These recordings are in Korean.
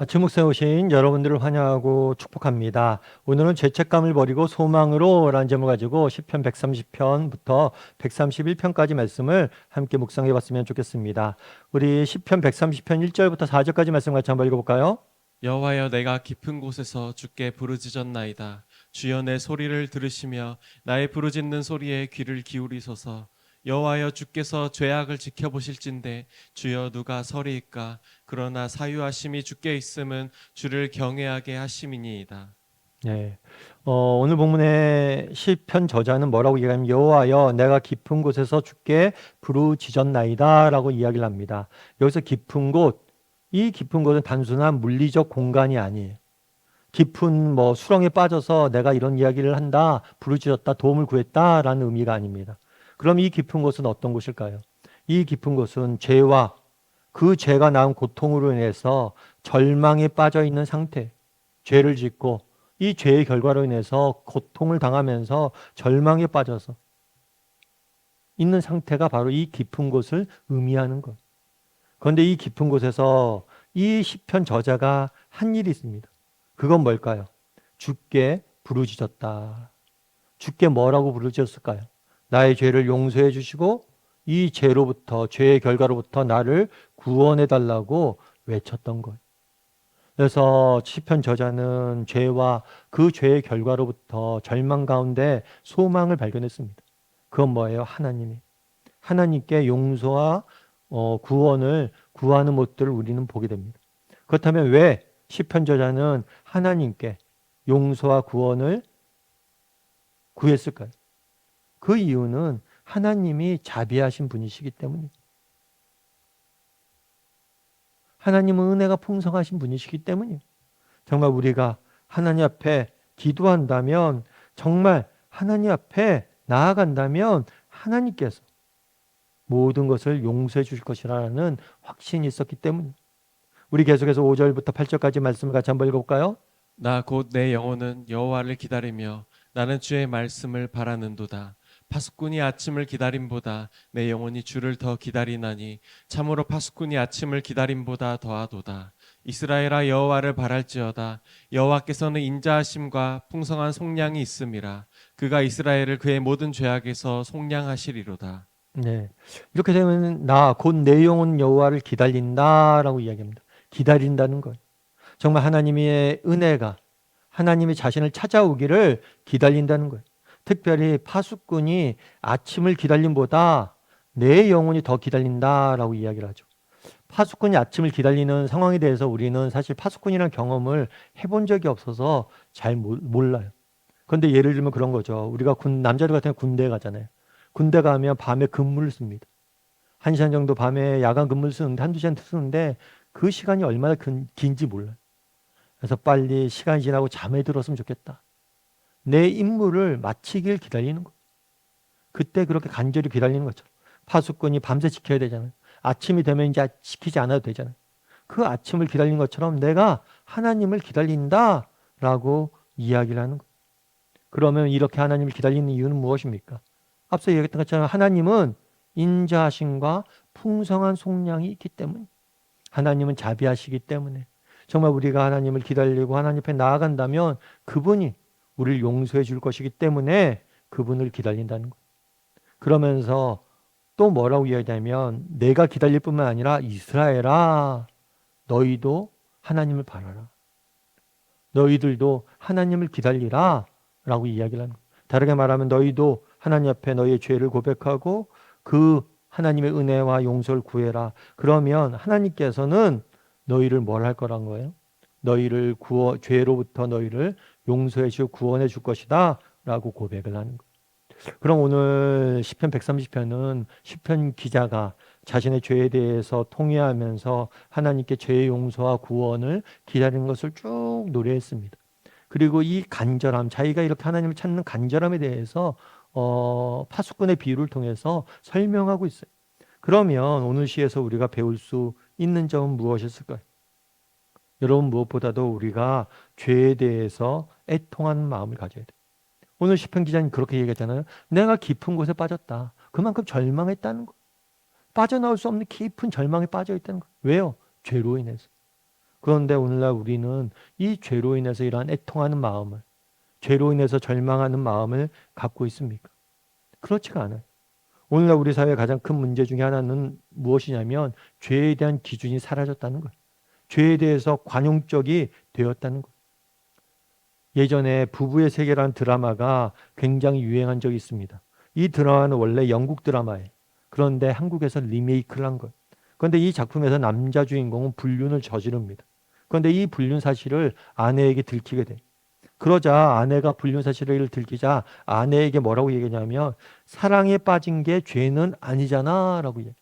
아침 묵상에 오신 여러분들을 환영하고 축복합니다. 오늘은 죄책감을 버리고 소망으로 라는 제목을 가지고 시편 130편부터 131편까지 말씀을 함께 묵상해 봤으면 좋겠습니다. 우리 시편 130편 1절부터 4절까지 말씀 같이 한번 읽어볼까요? 여호와여, 내가 깊은 곳에서 주께 부르짖었나이다. 주여, 내 소리를 들으시며 나의 부르짖는 소리에 귀를 기울이소서. 여호와여, 주께서 죄악을 지켜보실진데 주여, 누가 서리이까? 그러나 사유하심이 주께 있음은 주를 경외하게 하심이니이다. 네. 오늘 본문의 시편 저자는 뭐라고 얘기하냐면 여호와여 내가 깊은 곳에서 주께 부르짖었나이다 라고 이야기를 합니다. 여기서 깊은 곳, 이 깊은 곳은 단순한 물리적 공간이 아니에요. 깊은 수렁에 빠져서 내가 이런 이야기를 한다, 부르짖었다, 도움을 구했다라는 의미가 아닙니다. 그럼 이 깊은 곳은 어떤 곳일까요? 이 깊은 곳은 죄와 그 죄가 낳은 고통으로 인해서 절망에 빠져 있는 상태, 죄를 짓고 이 죄의 결과로 인해서 고통을 당하면서 절망에 빠져서 있는 상태가 바로 이 깊은 곳을 의미하는 것. 그런데 이 깊은 곳에서 이 시편 저자가 한 일이 있습니다. 그건 뭘까요? 주께 부르짖었다. 주께 뭐라고 부르짖었을까요? 나의 죄를 용서해 주시고 이 죄로부터, 죄의 결과로부터 나를 구원해 달라고 외쳤던 것. 그래서 시편 저자는 죄와 그 죄의 결과로부터 절망 가운데 소망을 발견했습니다. 그건 뭐예요? 하나님께 용서와 구원을 구하는 모습들을 우리는 보게 됩니다. 그렇다면 왜 시편 저자는 하나님께 용서와 구원을 구했을까요? 그 이유는 하나님이 자비하신 분이시기 때문입니다. 하나님은 은혜가 풍성하신 분이시기 때문이에요. 정말 우리가 하나님 앞에 기도한다면, 정말 하나님 앞에 나아간다면 하나님께서 모든 것을 용서해 주실 것이라는 확신이 있었기 때문입니다. 우리 계속해서 5절부터 8절까지 말씀을 같이 한번 읽어볼까요? 나 곧 내 영혼은 여호와를 기다리며 나는 주의 말씀을 바라는도다. 파수꾼이 아침을 기다림보다 내 영혼이 주를 더 기다리나니 참으로 파수꾼이 아침을 기다림보다 더하도다. 이스라엘아, 여호와를 바랄지어다. 여호와께서는 인자하심과 풍성한 속량이 있음이라. 그가 이스라엘을 그의 모든 죄악에서 속량하시리로다. 네. 이렇게 되면 나 곧 내 영혼 여호와를 기다린다라고 이야기합니다. 기다린다는 것. 정말 하나님의 은혜가 하나님이 자신을 찾아오기를 기다린다는 거예요. 특별히 파수꾼이 아침을 기다림보다 내 영혼이 더 기다린다라고 이야기를 하죠. 파수꾼이 아침을 기다리는 상황에 대해서 우리는 사실 파수꾼이라는 경험을 해본 적이 없어서 잘 몰라요. 그런데 예를 들면 그런 거죠. 우리가 남자들 같은 경우 군대에 가잖아요. 군대 가면 밤에 근무를 씁니다. 1시간 정도 밤에 야간 근무를 쓰는데 한두 시간 쓰는데 그 시간이 얼마나 긴지 몰라요. 그래서 빨리 시간이 지나고 잠에 들었으면 좋겠다. 내 임무를 마치길 기다리는 거. 그때 그렇게 간절히 기다리는 거죠. 파수꾼이 밤새 지켜야 되잖아요. 아침이 되면 이제 지키지 않아도 되잖아요. 그 아침을 기다리는 것처럼 내가 하나님을 기다린다라고 이야기를 하는 거예요. 그러면 이렇게 하나님을 기다리는 이유는 무엇입니까? 앞서 얘기했던 것처럼 하나님은 인자하심과 풍성한 속량이 있기 때문에, 하나님은 자비하시기 때문에, 정말 우리가 하나님을 기다리고 하나님 앞에 나아간다면 그분이 우리를 용서해 줄 것이기 때문에 그분을 기다린다는 거예요. 그러면서 또 뭐라고 이야기하냐면 내가 기다릴 뿐만 아니라 이스라엘아 너희도 하나님을 바라라. 너희들도 하나님을 기다리라 라고 이야기를 하는 거예요. 다르게 말하면 너희도 하나님 앞에 너희의 죄를 고백하고 그 하나님의 은혜와 용서를 구해라. 그러면 하나님께서는 너희를 뭘 할 거란 거예요? 너희를 죄로부터 너희를 용서해 주고 구원해 줄 것이다 라고 고백을 하는 거예요. 그럼 오늘 시편 130편은 시편 기자가 자신의 죄에 대해서 통회하면서 하나님께 죄의 용서와 구원을 기다리는 것을 쭉 노래했습니다. 그리고 이 간절함, 자기가 이렇게 하나님을 찾는 간절함에 대해서 파수꾼의 비유를 통해서 설명하고 있어요. 그러면 오늘 시에서 우리가 배울 수 있는 점은 무엇이었을까요? 여러분, 무엇보다도 우리가 죄에 대해서 애통하는 마음을 가져야 돼요. 오늘 시편 기자님 그렇게 얘기했잖아요. 내가 깊은 곳에 빠졌다. 그만큼 절망했다는 거. 빠져나올 수 없는 깊은 절망에 빠져 있다는 거. 왜요? 죄로 인해서. 그런데 오늘날 우리는 이 죄로 인해서 이러한 애통하는 마음을, 죄로 인해서 절망하는 마음을 갖고 있습니까? 그렇지가 않아요. 오늘날 우리 사회의 가장 큰 문제 중에 하나는 무엇이냐면 죄에 대한 기준이 사라졌다는 거예요. 죄에 대해서 관용적이 되었다는 거예요. 예전에 부부의 세계라는 드라마가 굉장히 유행한 적이 있습니다. 이 드라마는 원래 영국 드라마예요. 그런데 한국에서 리메이크를 한 거예요. 그런데 이 작품에서 남자 주인공은 불륜을 저지릅니다. 그런데 이 불륜 사실을 아내에게 들키게 돼요. 그러자 아내가 불륜 사실을 들키자 아내에게 뭐라고 얘기하냐면 사랑에 빠진 게 죄는 아니잖아 라고 얘기해요.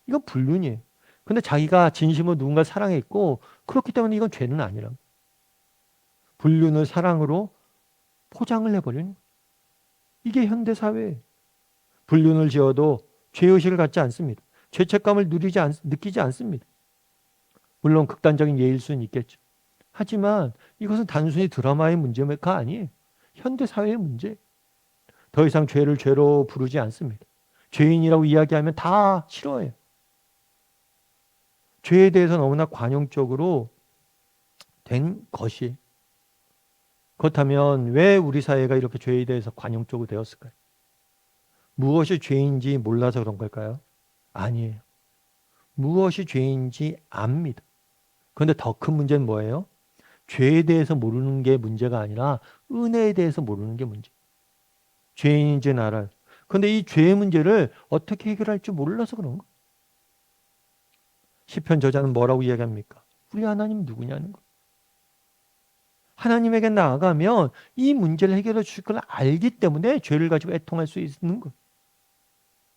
이건 불륜이에요. 근데 자기가 진심으로 누군가를 사랑했고 그렇기 때문에 이건 죄는 아니라고. 불륜을 사랑으로 포장을 해버리는 거예요. 이게 현대사회예요. 불륜을 지어도 죄의식을 갖지 않습니다. 죄책감을 느끼지 않습니다. 물론 극단적인 예일 수는 있겠죠. 하지만 이것은 단순히 드라마의 문제가 아니에요. 현대사회의 문제. 더 이상 죄를 죄로 부르지 않습니다. 죄인이라고 이야기하면 다 싫어해요. 죄에 대해서 너무나 관용적으로 된 것이. 그렇다면 왜 우리 사회가 이렇게 죄에 대해서 관용적으로 되었을까요? 무엇이 죄인지 몰라서 그런 걸까요? 아니에요. 무엇이 죄인지 압니다. 그런데 더 큰 문제는 뭐예요? 죄에 대해서 모르는 게 문제가 아니라 은혜에 대해서 모르는 게 문제. 죄인인지는 알아요. 그런데 이 죄의 문제를 어떻게 해결할지 몰라서 그런 거예요. 시편 저자는 뭐라고 이야기합니까? 우리 하나님 누구냐는 거예요. 하나님에게 나아가면 이 문제를 해결해 주실 걸 알기 때문에 죄를 가지고 애통할 수 있는 거예요.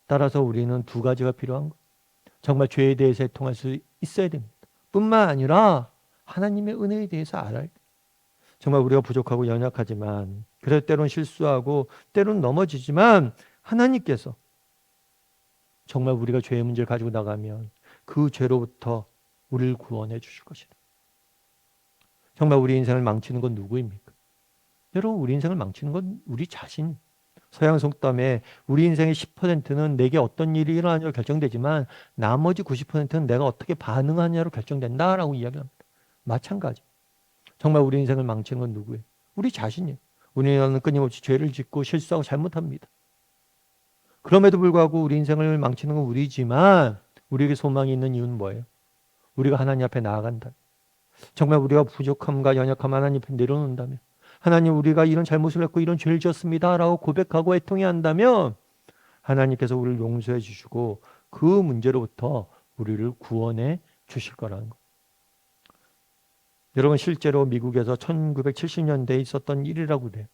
따라서 우리는 두 가지가 필요한 거예요. 정말 죄에 대해서 애통할 수 있어야 됩니다. 뿐만 아니라 하나님의 은혜에 대해서 알아야 돼요. 정말 우리가 부족하고 연약하지만 그래서 때론 실수하고 때론 넘어지지만 하나님께서 정말 우리가 죄의 문제를 가지고 나가면 그 죄로부터 우리를 구원해 주실 것이다. 정말 우리 인생을 망치는 건 누구입니까? 여러분, 우리 인생을 망치는 건 우리 자신. 서양 속담에 우리 인생의 10%는 내게 어떤 일이 일어나냐로 결정되지만 나머지 90%는 내가 어떻게 반응하냐로 결정된다라고 이야기합니다. 마찬가지. 정말 우리 인생을 망치는 건 누구예요? 우리 자신이에요. 우리는 끊임없이 죄를 짓고 실수하고 잘못합니다. 그럼에도 불구하고 우리 인생을 망치는 건 우리지만 우리에게 소망이 있는 이유는 뭐예요? 우리가 하나님 앞에 나아간다. 정말 우리가 부족함과 연약함 하나님 앞에 내려놓는다면 하나님 우리가 이런 잘못을 했고 이런 죄를 지었습니다 라고 고백하고 애통해 한다면 하나님께서 우리를 용서해 주시고 그 문제로부터 우리를 구원해 주실 거라는 거. 여러분 실제로 미국에서 1970년대에 있었던 일이라고 그래요.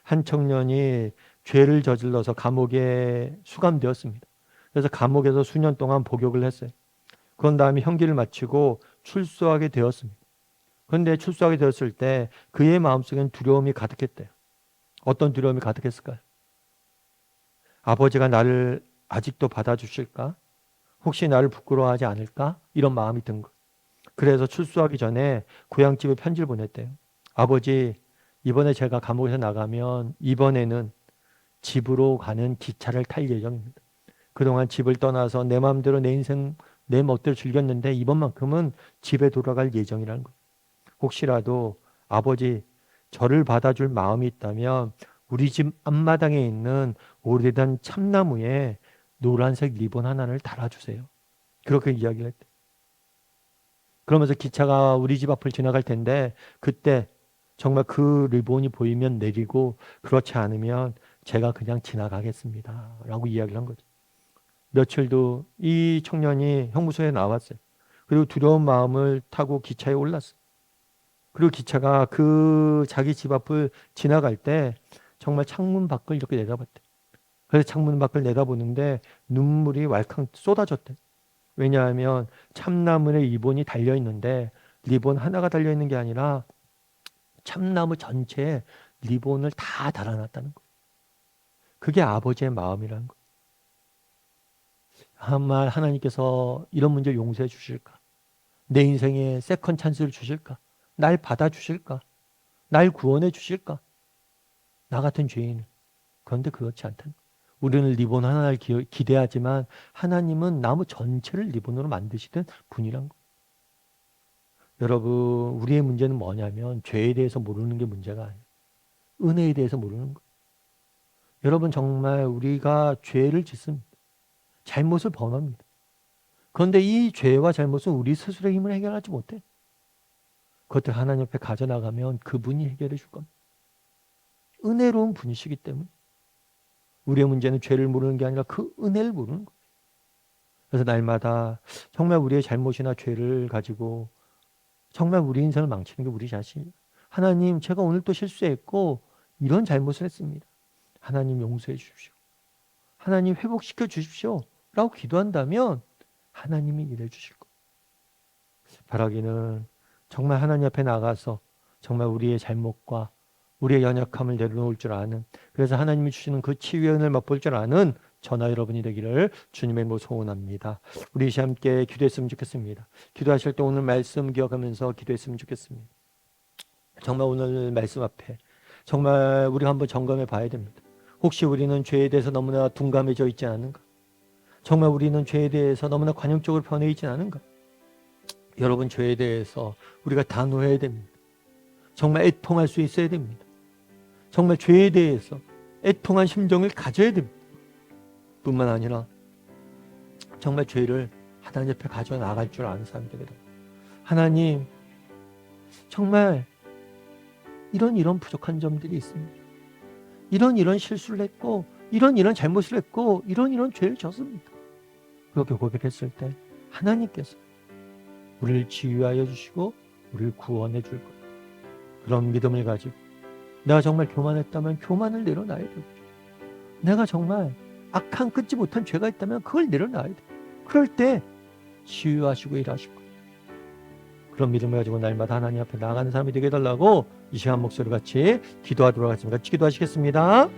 한 청년이 죄를 저질러서 감옥에 수감되었습니다. 그래서 감옥에서 수년 동안 복역을 했어요. 그런 다음에 형기를 마치고 출소하게 되었습니다. 그런데 출소하게 되었을 때 그의 마음속에는 두려움이 가득했대요. 어떤 두려움이 가득했을까요? 아버지가 나를 아직도 받아주실까? 혹시 나를 부끄러워하지 않을까? 이런 마음이 든 거예요. 그래서 출소하기 전에 고향집에 편지를 보냈대요. 아버지, 이번에 제가 감옥에서 나가면 이번에는 집으로 가는 기차를 탈 예정입니다. 그동안 집을 떠나서 내 마음대로 내 인생 내 멋대로 즐겼는데 이번만큼은 집에 돌아갈 예정이라는 거예요. 혹시라도 아버지 저를 받아줄 마음이 있다면 우리 집 앞마당에 있는 오래된 참나무에 노란색 리본 하나를 달아주세요. 그렇게 이야기를 했대. 그러면서 기차가 우리 집 앞을 지나갈 텐데 그때 정말 그 리본이 보이면 내리고 그렇지 않으면 제가 그냥 지나가겠습니다. 라고 이야기를 한 거죠. 며칠 후 이 청년이 형무소에 나왔어요. 그리고 두려운 마음을 타고 기차에 올랐어요. 그리고 기차가 그 자기 집 앞을 지나갈 때 정말 창문 밖을 이렇게 내다봤대. 그래서 창문 밖을 내다보는데 눈물이 왈칵 쏟아졌대. 왜냐하면 참나무에 리본이 달려 있는데 리본 하나가 달려 있는 게 아니라 참나무 전체에 리본을 다 달아놨다는 거예요. 그게 아버지의 마음이라는 거예요. 정말 하나님께서 이런 문제를 용서해 주실까? 내 인생에 세컨 찬스를 주실까? 날 받아주실까? 날 구원해 주실까? 나 같은 죄인을. 그런데 그렇지 않다는 거예요. 우리는 리본 하나를 기대하지만 하나님은 나무 전체를 리본으로 만드시던 분이란 거예요. 여러분, 우리의 문제는 뭐냐면 죄에 대해서 모르는 게 문제가 아니에요. 은혜에 대해서 모르는 거예요. 여러분, 정말 우리가 죄를 짓습니다. 잘못을 범합니다. 그런데 이 죄와 잘못은 우리 스스로의 힘을 해결하지 못해. 그것들 하나님 옆에 가져나가면 그분이 해결해 줄 겁니다. 은혜로운 분이시기 때문에. 우리의 문제는 죄를 모르는 게 아니라 그 은혜를 모르는 거예요. 그래서 날마다 정말 우리의 잘못이나 죄를 가지고 정말 우리 인생을 망치는 게 우리 자신이에요. 하나님, 제가 오늘 또 실수했고 이런 잘못을 했습니다. 하나님 용서해 주십시오. 하나님 회복시켜 주십시오. 라고 기도한다면 하나님이 일해 주실 거예요. 바라기는 정말 하나님 앞에 나가서 정말 우리의 잘못과 우리의 연약함을 내려놓을 줄 아는, 그래서 하나님이 주시는 그 치유의 은혜를 맛볼 줄 아는 저나 여러분이 되기를 주님의 이름으로 소원합니다. 우리 이시 함께 기도했으면 좋겠습니다. 기도하실 때 오늘 말씀 기억하면서 기도했으면 좋겠습니다. 정말 오늘 말씀 앞에 정말 우리가 한번 점검해 봐야 됩니다. 혹시 우리는 죄에 대해서 너무나 둔감해져 있지 않은가? 정말 우리는 죄에 대해서 너무나 관용적으로 변해 있지 않은가? 여러분, 죄에 대해서 우리가 단호해야 됩니다. 정말 애통할 수 있어야 됩니다. 정말 죄에 대해서 애통한 심정을 가져야 됩니다. 뿐만 아니라 정말 죄를 하나님 앞에 가져나갈 줄 아는 사람이 되거든요. 하나님, 정말 이런 부족한 점들이 있습니다. 이런 실수를 했고 이런 잘못을 했고 이런 죄를 졌습니다. 그렇게 고백했을 때 하나님께서 우리를 치유하여 주시고 우리를 구원해 줄 거예요. 그런 믿음을 가지고 내가 정말 교만했다면 교만을 내려놔야 되고, 내가 정말 악한 끊지 못한 죄가 있다면 그걸 내려놔야 돼. 그럴 때 치유하시고 일하실 거예요. 그런 믿음을 가지고 날마다 하나님 앞에 나아가는 사람이 되게 해달라고 이 시간 목소리 같이 기도하도록 하겠습니다. 같이 기도하시겠습니다.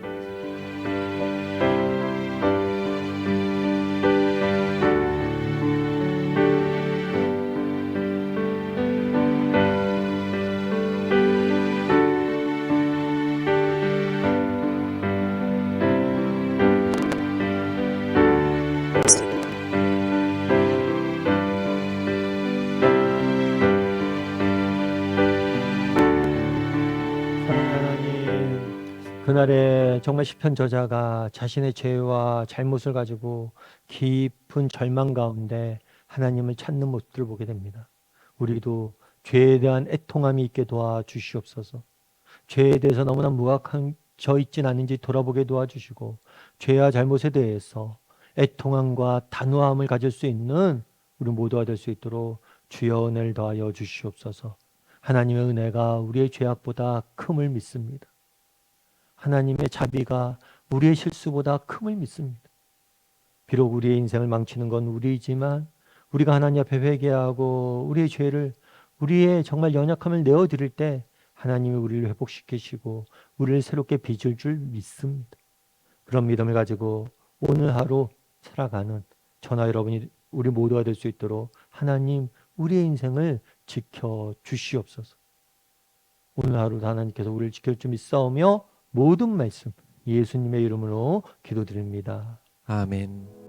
그날에 정말 시편 저자가 자신의 죄와 잘못을 가지고 깊은 절망 가운데 하나님을 찾는 모습들을 보게 됩니다. 우리도 죄에 대한 애통함이 있게 도와주시옵소서. 죄에 대해서 너무나 무각해져 있진 않은지 돌아보게 도와주시고, 죄와 잘못에 대해서 애통함과 단호함을 가질 수 있는 우리 모두가 될 수 있도록 주여 은혜를 더하여 주시옵소서. 하나님의 은혜가 우리의 죄악보다 큼을 믿습니다. 하나님의 자비가 우리의 실수보다 큼을 믿습니다. 비록 우리의 인생을 망치는 건 우리이지만 우리가 하나님 앞에 회개하고 우리의 죄를, 우리의 정말 연약함을 내어드릴 때 하나님이 우리를 회복시키시고 우리를 새롭게 빚을 줄 믿습니다. 그런 믿음을 가지고 오늘 하루 살아가는 저나 여러분이 우리 모두가 될 수 있도록 하나님 우리의 인생을 지켜주시옵소서. 오늘 하루도 하나님께서 우리를 지킬 줄 믿사오며 모든 말씀 예수님의 이름으로 기도드립니다. 아멘.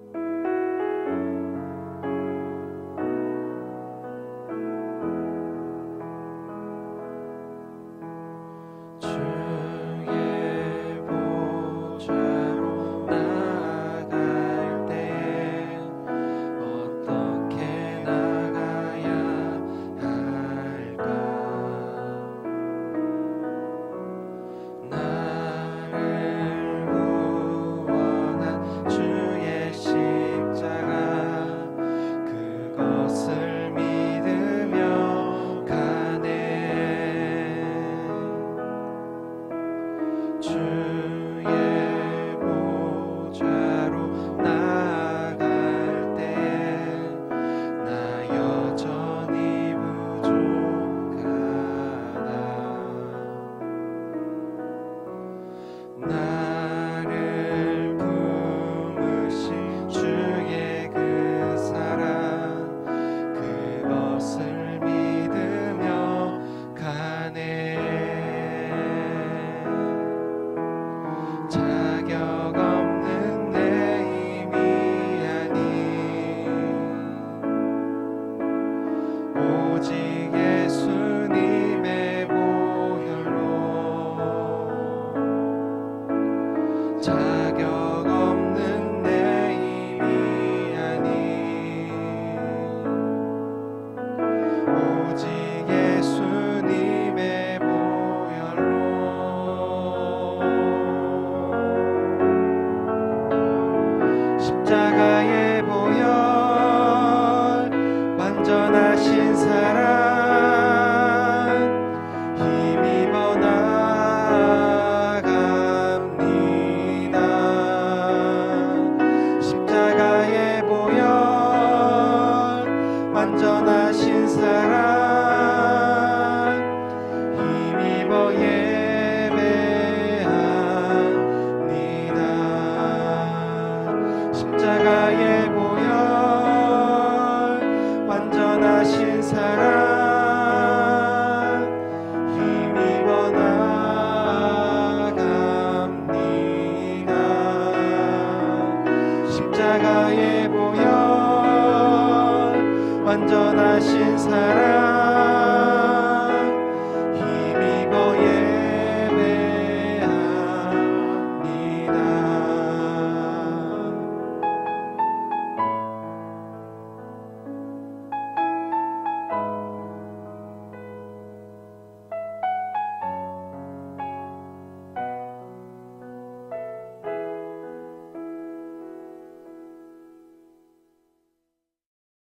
나